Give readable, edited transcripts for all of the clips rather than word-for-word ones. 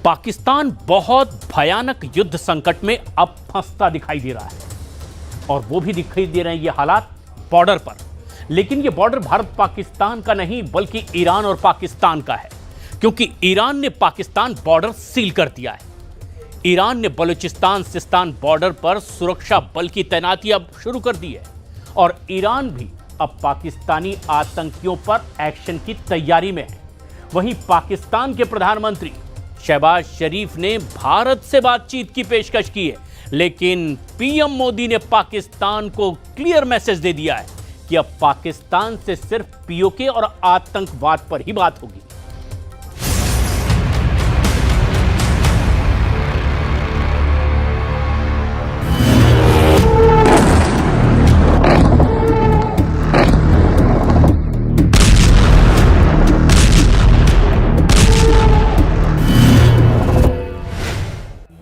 पाकिस्तान बहुत भयानक युद्ध संकट में अब फंसता दिखाई दे रहा है और वो भी दिखाई दे रहे हैं ये हालात बॉर्डर पर। लेकिन ये बॉर्डर भारत पाकिस्तान का नहीं बल्कि ईरान और पाकिस्तान का है, क्योंकि ईरान ने पाकिस्तान बॉर्डर सील कर दिया है। ईरान ने बलूचिस्तान सिस्तान बॉर्डर पर सुरक्षा बल की तैनाती अब शुरू कर दी है और ईरान भी अब पाकिस्तानी आतंकियों पर एक्शन की तैयारी में है। वहीं पाकिस्तान के प्रधानमंत्री शहबाज शरीफ ने भारत से बातचीत की पेशकश की है, लेकिन पीएम मोदी ने पाकिस्तान को क्लियर मैसेज दे दिया है कि अब पाकिस्तान से सिर्फ पीओके और आतंकवाद पर ही बात होगी।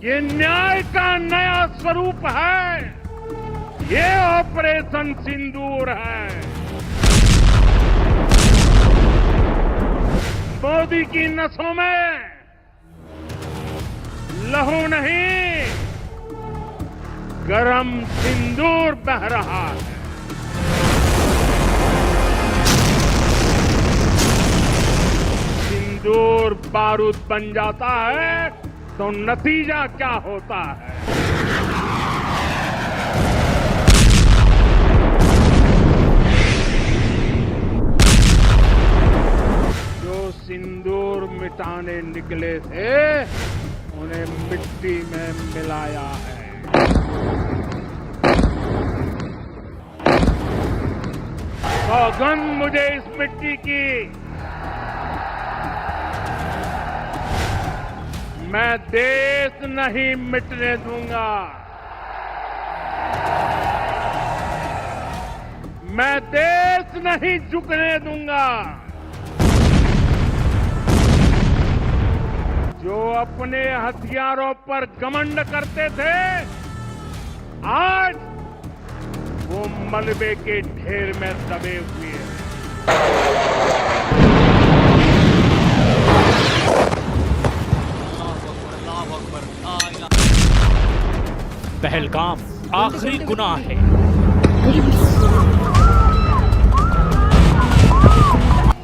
ये न्याय का नया स्वरूप है, ये ऑपरेशन सिंदूर है। मोदी की नसों में लहू नहीं, गरम सिंदूर बह रहा है। सिंदूर बारूद बन जाता है तो नतीजा क्या होता है? जो सिंदूर मिटाने निकले थे उन्हें मिट्टी में मिलाया है। सौगंध मुझे इस मिट्टी की, मैं देश नहीं मिटने दूंगा, मैं देश नहीं झुकने दूंगा। जो अपने हथियारों पर घमंड करते थे, आज वो मलबे के ढेर में दबे हुए हैं। पहलगाम आखिरी गुनाह है।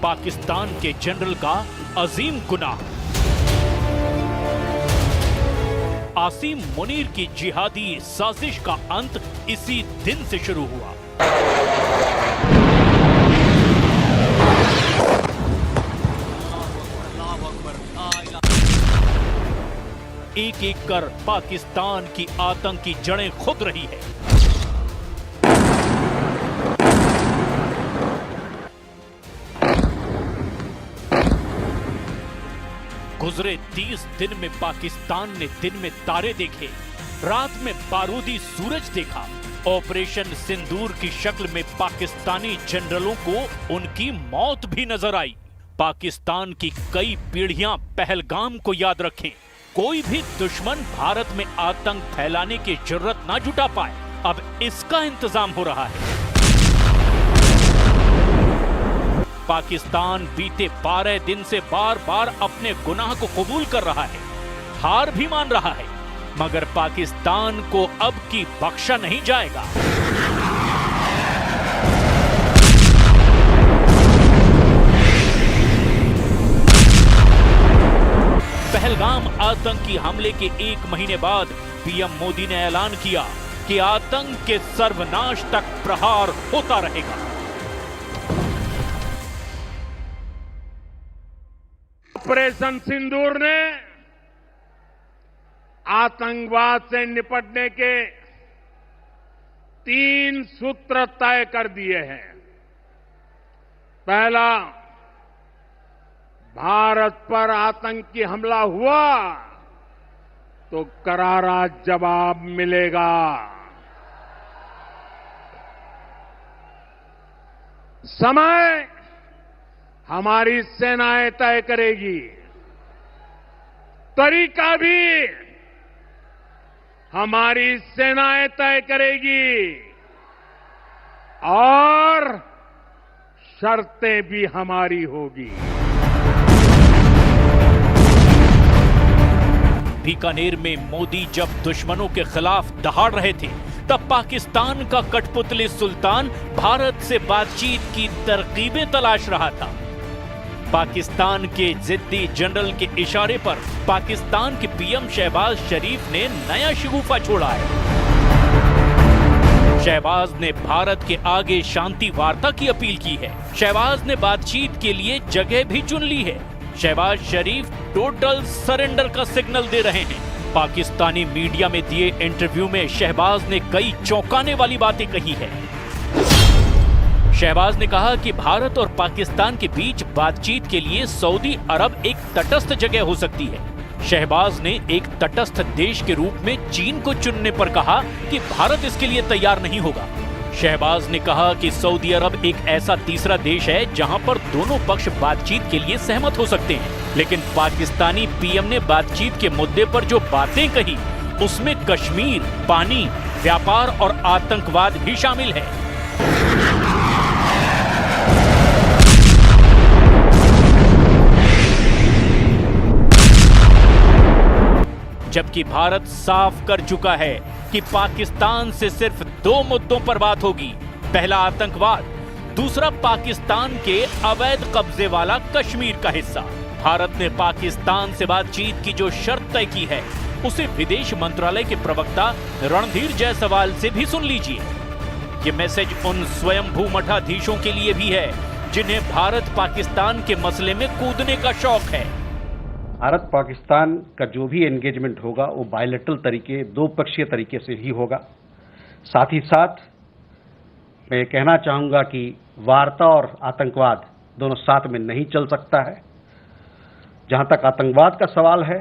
पाकिस्तान के जनरल का अजीम गुनाह। आसिम मुनीर की जिहादी साजिश का अंत इसी दिन से शुरू हुआ। एक एक कर पाकिस्तान की आतंकी जड़ें खुद रही है। गुजरे 30 दिन में पाकिस्तान ने दिन में तारे देखे, रात में बारूदी सूरज देखा। ऑपरेशन सिंदूर की शक्ल में पाकिस्तानी जनरलों को उनकी मौत भी नजर आई। पाकिस्तान की कई पीढ़ियां पहलगाम को याद रखें। कोई भी दुश्मन भारत में आतंक फैलाने की जरूरत ना जुटा पाए, अब इसका इंतजाम हो रहा है। पाकिस्तान बीते 12 दिन से बार बार अपने गुनाह को कबूल कर रहा है, हार भी मान रहा है, मगर पाकिस्तान को अब की बख्शा नहीं जाएगा। पहलगाम आतंकी हमले के 1 महीने बाद पीएम मोदी ने ऐलान किया कि आतंक के सर्वनाश तक प्रहार होता रहेगा। ऑपरेशन सिंदूर ने आतंकवाद से निपटने के 3 सूत्र तय कर दिए हैं। पहला, भारत पर आतंकी हमला हुआ तो करारा जवाब मिलेगा। समय हमारी सेनाएं तय करेगी, तरीका भी हमारी सेनाएं तय करेगी और शर्तें भी हमारी होगी। बीकानेर में मोदी जब दुश्मनों के खिलाफ दहाड़ रहे थे, तब पाकिस्तान का कठपुतली सुल्तान भारत से बातचीत की तरकीबें तलाश रहा था। पाकिस्तान के जिद्दी जनरल के इशारे पर पाकिस्तान के पीएम शहबाज शरीफ ने नया शगुफा छोड़ा है। शहबाज ने भारत के आगे शांति वार्ता की अपील की है। शहबाज ने बातचीत के लिए जगह भी चुन ली है। शहबाज शरीफ टोटल सरेंडर का सिग्नल दे रहे हैं। पाकिस्तानी मीडिया में दिए इंटरव्यू में शहबाज ने कई चौंकाने वाली बातें कही है। शहबाज ने कहा कि भारत और पाकिस्तान के बीच बातचीत के लिए सऊदी अरब एक तटस्थ जगह हो सकती है। शहबाज ने एक तटस्थ देश के रूप में चीन को चुनने पर कहा कि भारत इसके लिए तैयार नहीं होगा। शहबाज ने कहा कि सऊदी अरब एक ऐसा तीसरा देश है जहां पर दोनों पक्ष बातचीत के लिए सहमत हो सकते हैं, लेकिन पाकिस्तानी पीएम ने बातचीत के मुद्दे पर जो बातें कही उसमें कश्मीर, पानी, व्यापार और आतंकवाद भी शामिल है। जबकि भारत साफ कर चुका है कि पाकिस्तान से सिर्फ दो मुद्दों पर बात होगी। पहला आतंकवाद, दूसरा पाकिस्तान के अवैध कब्जे वाला कश्मीर का हिस्सा। भारत ने पाकिस्तान से बातचीत की जो शर्त तय की है उसे विदेश मंत्रालय के प्रवक्ता रणधीर जायसवाल से भी सुन लीजिए। ये मैसेज उन स्वयंभू मठाधीशों के लिए भी है जिन्हें भारत पाकिस्तान के मसले में कूदने का शौक है। भारत पाकिस्तान का जो भी एंगेजमेंट होगा वो बायलैटरल तरीके, दो पक्षीय तरीके से ही होगा। साथ ही साथ मैं कहना चाहूँगा कि वार्ता और आतंकवाद दोनों साथ में नहीं चल सकता है। जहाँ तक आतंकवाद का सवाल है,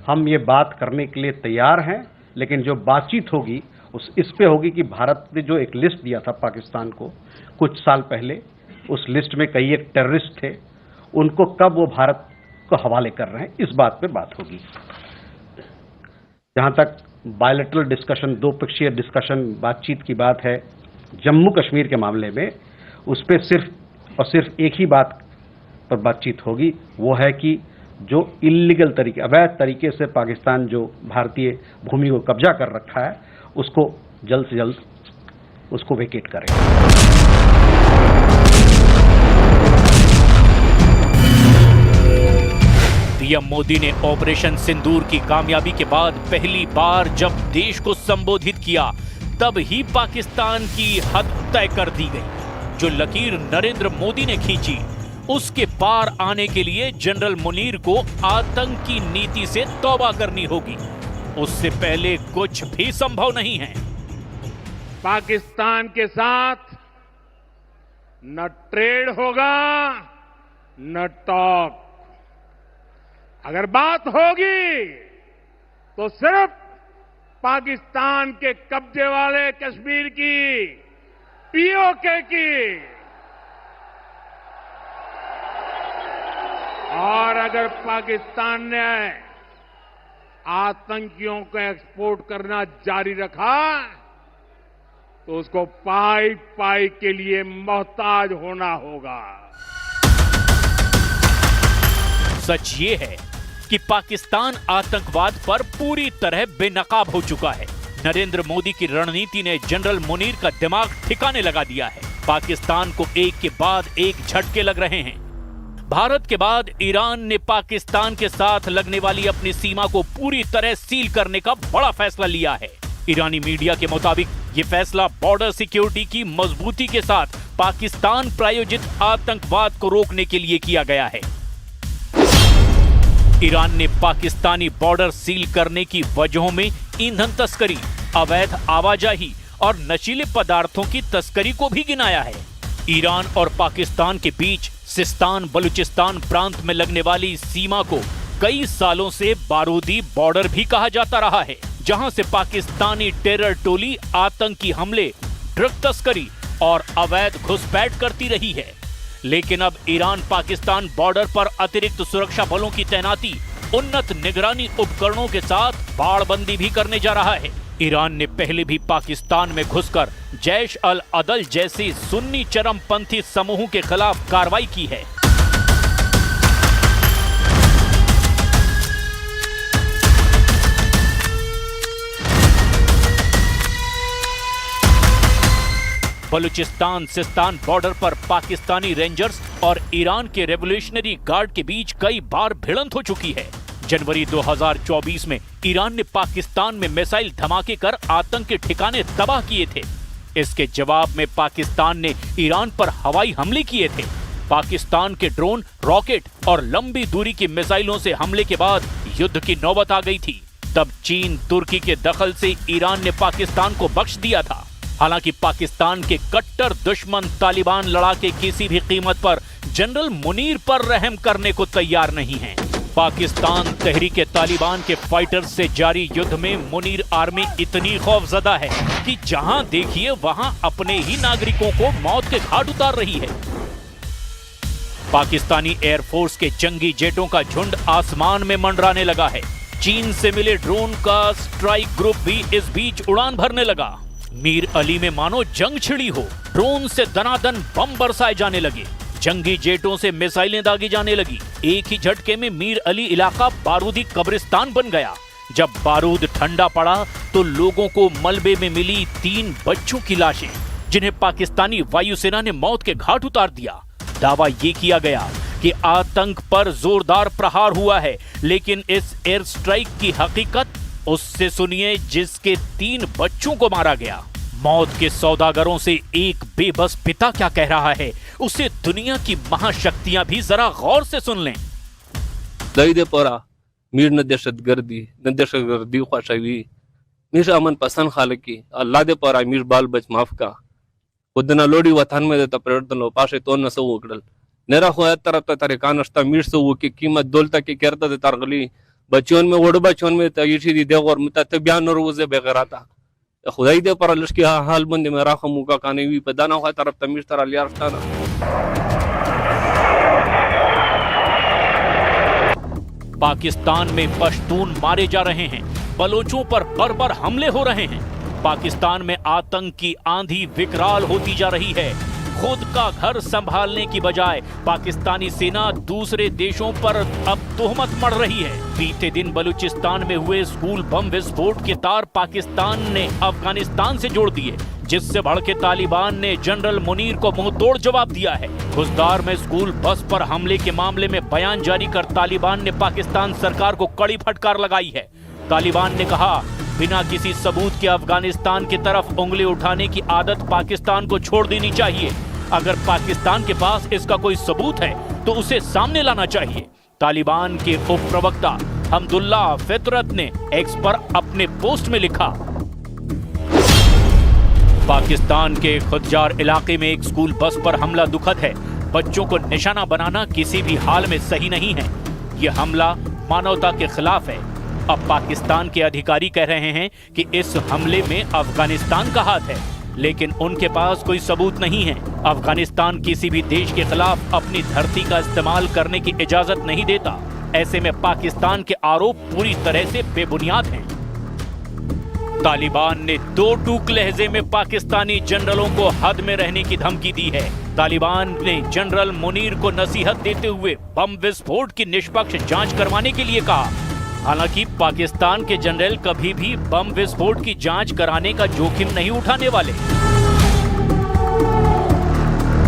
हम ये बात करने के लिए तैयार हैं, लेकिन जो बातचीत होगी इस पे होगी कि भारत ने जो एक लिस्ट दिया था पाकिस्तान को कुछ साल पहले, उस लिस्ट में कई एक टेररिस्ट थे, उनको कब वो भारत को हवाले कर रहे हैं, इस बात पे बात होगी। जहां तक बायलैटरल डिस्कशन, दो पक्षीय डिस्कशन, बातचीत की बात है, जम्मू कश्मीर के मामले में उस पर सिर्फ और सिर्फ एक ही बात पर बातचीत होगी, वो है कि जो इल्लीगल तरीके, अवैध तरीके से पाकिस्तान जो भारतीय भूमि को कब्जा कर रखा है उसको जल्द से जल्द उसको वेकेट करें। पीएम मोदी ने ऑपरेशन सिंदूर की कामयाबी के बाद पहली बार जब देश को संबोधित किया तब ही पाकिस्तान की हद तय कर दी गई। जो लकीर नरेंद्र मोदी ने खींची उसके पार आने के लिए जनरल मुनीर को आतंक की नीति से तौबा करनी होगी। उससे पहले कुछ भी संभव नहीं है। पाकिस्तान के साथ न ट्रेड होगा न टॉक। अगर बात होगी तो सिर्फ पाकिस्तान के कब्जे वाले कश्मीर की, पीओके की। और अगर पाकिस्तान ने आतंकियों को एक्सपोर्ट करना जारी रखा तो उसको पाई पाई के लिए मोहताज होना होगा। सच ये है कि पाकिस्तान आतंकवाद पर पूरी तरह बेनकाब हो चुका है। नरेंद्र मोदी की रणनीति ने जनरल मुनीर का दिमाग ठिकाने लगा दिया है। पाकिस्तान को एक के बाद एक झटके लग रहे हैं। भारत के बाद ईरान ने पाकिस्तान के साथ लगने वाली अपनी सीमा को पूरी तरह सील करने का बड़ा फैसला लिया है। ईरानी मीडिया के मुताबिक ये फैसला बॉर्डर सिक्योरिटी की मजबूती के साथ पाकिस्तान प्रायोजित आतंकवाद को रोकने के लिए किया गया है। ईरान ने पाकिस्तानी बॉर्डर सील करने की वजहों में ईंधन तस्करी, अवैध आवाजाही और नशीले पदार्थों की तस्करी को भी गिनाया है। ईरान और पाकिस्तान के बीच सिस्तान बलूचिस्तान प्रांत में लगने वाली सीमा को कई सालों से बारूदी बॉर्डर भी कहा जाता रहा है, जहां से पाकिस्तानी टेरर टोली आतंकी हमले, ड्रग तस्करी और अवैध घुसपैठ करती रही है। लेकिन अब ईरान पाकिस्तान बॉर्डर पर अतिरिक्त सुरक्षा बलों की तैनाती, उन्नत निगरानी उपकरणों के साथ बाड़बंदी भी करने जा रहा है। ईरान ने पहले भी पाकिस्तान में घुसकर जैश अल अदल जैसी सुन्नी चरमपंथी समूहों के खिलाफ कार्रवाई की है। बलूचिस्तान सिस्तान बॉर्डर पर पाकिस्तानी रेंजर्स और ईरान के रेवोल्यूशनरी गार्ड के बीच कई बार भिड़ंत हो चुकी है। जनवरी 2024 में ईरान ने पाकिस्तान में मिसाइल धमाके कर आतंक के ठिकाने तबाह किए थे। इसके जवाब में पाकिस्तान ने ईरान पर हवाई हमले किए थे। पाकिस्तान के ड्रोन, रॉकेट और लंबी दूरी की मिसाइलों से हमले के बाद युद्ध की नौबत आ गई थी। तब चीन, तुर्की के दखल से ईरान ने पाकिस्तान को बख्श दिया था। हालांकि पाकिस्तान के कट्टर दुश्मन तालिबान लड़ाके किसी भी कीमत पर जनरल मुनीर पर रहम करने को तैयार नहीं हैं। पाकिस्तान तहरीक तालिबान के फाइटर्स से जारी युद्ध में मुनीर आर्मी इतनी खौफजदा है कि जहां देखिए वहां अपने ही नागरिकों को मौत के घाट उतार रही है। पाकिस्तानी एयरफोर्स के जंगी जेटों का झुंड आसमान में मंडराने लगा है। चीन से मिले ड्रोन का स्ट्राइक ग्रुप भी इस बीच उड़ान भरने लगा। मीर अली में मानो जंग छिड़ी हो। ड्रोन से दनादन बम बरसाए जाने लगे, जंगी जेटों से मिसाइलें दागी जाने लगी। एक ही झटके में मीर अली इलाका बारूदी कब्रिस्तान बन गया। जब बारूद ठंडा पड़ा तो लोगों को मलबे में मिली 3 बच्चों की लाशें, जिन्हें पाकिस्तानी वायुसेना ने मौत के घाट उतार दिया। दावा ये किया गया कि आतंक पर जोरदार प्रहार हुआ है, लेकिन इस एयर स्ट्राइक की हकीकत उससे सुनिए जिसके 3 बच्चों को मारा गया। मौत के सौदागरों से एक बेबस पिता क्या कह रहा है, उसे दुनिया की महाशक्तियां भी जरा गौर से सुन लें। दईदे परा मीर न दहशतगर्दी ख्वाशावी मीर अमन पसंद खालकी अल्लाह दे परा मीर बाल बच माफ का खुदना लोडी वतन में देता परिवर्तन लो पाशे तो न सो उकड़ल नेरा हो तरफ तारे कानस्ता मीर सो की कीमत दौलता की करता दे तारगली बच्चों में वड़ बच्चों में तयशी दी देव और मुता बयान और वजे बेगराता खुदाई दे पर लश्की हाल बंद में राख मुका काने भी पदाना हो तरफ तमीर तरह लिया रफ्ताना। पाकिस्तान में पश्तून मारे जा रहे हैं, बलोचों पर बर्बर हमले हो रहे हैं। पाकिस्तान में आतंक की आंधी विकराल होती जा रही है। खुद का घर संभालने की बजाय पाकिस्तानी सेना दूसरे देशों पर अब तोहमत मढ़ रही है। बीते दिन बलूचिस्तान में हुए स्कूल बम विस्फोट के तार पाकिस्तान ने अफगानिस्तान से जोड़ दिए, जिससे भड़के तालिबान ने जनरल मुनीर को मुंहतोड़ जवाब दिया है। खुजदार में स्कूल बस पर हमले के मामले में बयान जारी कर तालिबान ने पाकिस्तान सरकार को कड़ी फटकार लगाई है। तालिबान ने कहा, बिना किसी सबूत के अफगानिस्तान की तरफ उंगली उठाने की आदत पाकिस्तान को छोड़ देनी चाहिए। अगर पाकिस्तान के पास इसका कोई सबूत है तो उसे सामने लाना चाहिए। तालिबान के उप प्रवक्ता हमदुल्ला फितरत ने एक्स पर अपने पोस्ट में लिखा, पाकिस्तान के खुदजार इलाके में एक स्कूल बस पर हमला दुखद है। बच्चों को निशाना बनाना किसी भी हाल में सही नहीं है। यह हमला मानवता के खिलाफ है। अब पाकिस्तान के अधिकारी कह रहे हैं कि इस हमले में अफगानिस्तान का हाथ है, लेकिन उनके पास कोई सबूत नहीं है। अफगानिस्तान किसी भी देश के खिलाफ अपनी धरती का इस्तेमाल करने की इजाजत नहीं देता। ऐसे में पाकिस्तान के आरोप पूरी तरह से बेबुनियाद हैं। तालिबान ने 2 टूक लहजे में पाकिस्तानी जनरलों को हद में रहने की धमकी दी है। तालिबान ने जनरल मुनीर को नसीहत देते हुए बम विस्फोट की निष्पक्ष जांच करवाने के लिए कहा। हालांकि पाकिस्तान के जनरल कभी भी बम विस्फोट की जांच कराने का जोखिम नहीं उठाने वाले।